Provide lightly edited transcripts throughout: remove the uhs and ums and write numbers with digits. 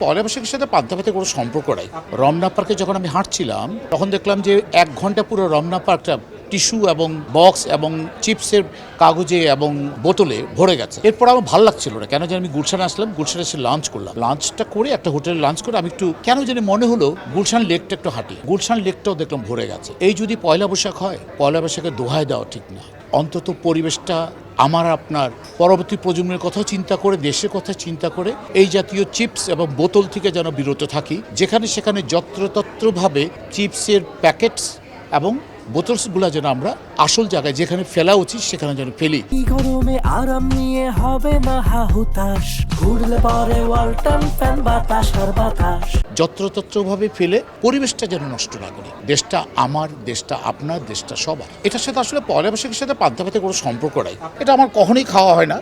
পয়লা বৈশাখের সাথে পান্তা ভাতের কোনো সম্পর্ক নাই। রমনা পার্কে যখন আমি হাঁটছিলাম তখন দেখলাম যে 1 ঘন্টা পুরো রমনা পার্কটা টিস্যু এবং বক্স এবং চিপসের কাগজে এবং বোতলে ভরে গেছে। এরপর আমার ভালো লাগছিল না, কেন জানি আমি গুলশানে আসলাম, গুলশানে এসে লাঞ্চ করলাম। লাঞ্চটা করে একটা হোটেলে লাঞ্চ করে আমি একটু কেন জানি মনে হলো গুলশান লেকটা একটু হাঁটি, গুলশান লেকটাও দেখলাম ভরে গেছে। এই যদি পয়লা বৈশাখ হয়, পয়লা বৈশাখে দোহাই দেওয়া ঠিক না। অন্তত পরিবেশটা আমার আপনার পরবর্তী প্রজন্মের কথা চিন্তা করে, দেশের কথা চিন্তা করে এই জাতীয় চিপস এবং বোতল থেকে যেন বিরত থাকি। যেখানে সেখানে যত্রতত্রভাবে চিপসের প্যাকেটস এবং বোতলসগুলো যেন আমরা আসল জায়গায় যেখানে ফেলা উচিত সেখানে যেন ফেলি। গরমে আরাম নিয়ে হবে না হাহুতাশ, ঘুরলে পরে ওয়ালটন ফ্যান বাতাস আর বাতাস। যত্রতত্রভাবে ফেলে পরিবেশটা যেন নষ্ট না করি। দেশটা আমার, দেশটা আপনার, দেশটা সবার। এটার সাথে আসলে পয়লা বৈশাখের সাথে পান্তা ভাতের কোনো সম্পর্ক নাই। এটা আমার কখনোই খাওয়া হয় না,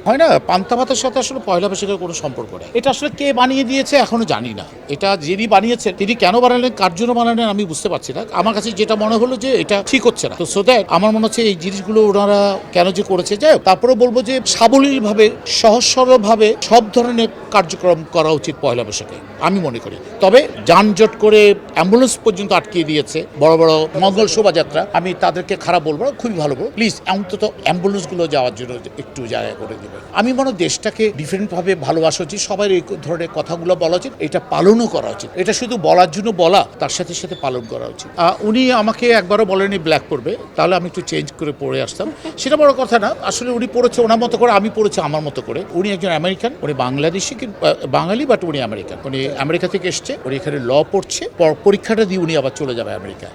পান্তা ভাতের সাথে আসলে পয়লা বৈশাখের কোনো সম্পর্ক নাই। এটা আসলে কে বানিয়ে দিয়েছে এখনো জানি না। এটা যিনি বানিয়েছেন তিনি কেন বানালেন, কার জন্য বানালেন আমি বুঝতে পারছি না। আমার কাছে যেটা মনে হলো যে এটা ঠিক হচ্ছে না। তো সো দ্যাট আমার মনে হচ্ছে এই জিনিসগুলো ওনারা কেন যে করেছে, যাই হোক, তারপরে বলবো যে সাবলীলভাবে সহজ সরলভাবে সব ধরনের কার্যক্রম করা উচিত পয়লা বৈশাখে আমি মনে করি। তবে যানজট করে অ্যাম্বুলেন্স পর্যন্ত আটকিয়ে দিয়েছে বড় বড় মঙ্গল শোভাযাত্রা, আমি তাদেরকে খারাপ বলবো না, খুবই ভালো বলবো। প্লিজ অন্তত অ্যাম্বুলেন্সগুলো যাওয়ার জন্য একটু জায়গা করে দেবে। আমি মনে হয় দেশটাকে ডিফারেন্টভাবে ভালোবাসা উচিত, সবাই এই ধরনের কথাগুলো বলা উচিত, এটা পালনও করা উচিত। এটা শুধু বলার জন্য বলা, তার সাথে সাথে পালন করা উচিত। উনি আমাকে একবারও বলেনি ব্ল্যাক পরবে, তাহলে আমি একটু চেঞ্জ করে পরে আসতাম, সেটা বড় কথা না। আসলে উনি পড়েছে ওনার মতো করে, আমি পড়েছি আমার মতো করে। উনি একজন আমেরিকান, উনি বাংলাদেশি বাঙালি, বাট উনি আমেরিকান। উনি আমেরিকা থেকে এসছে, উনি এখানে ল পড়ছে, পরীক্ষাটা দিয়ে উনি আবার চলে যাবে আমেরিকা।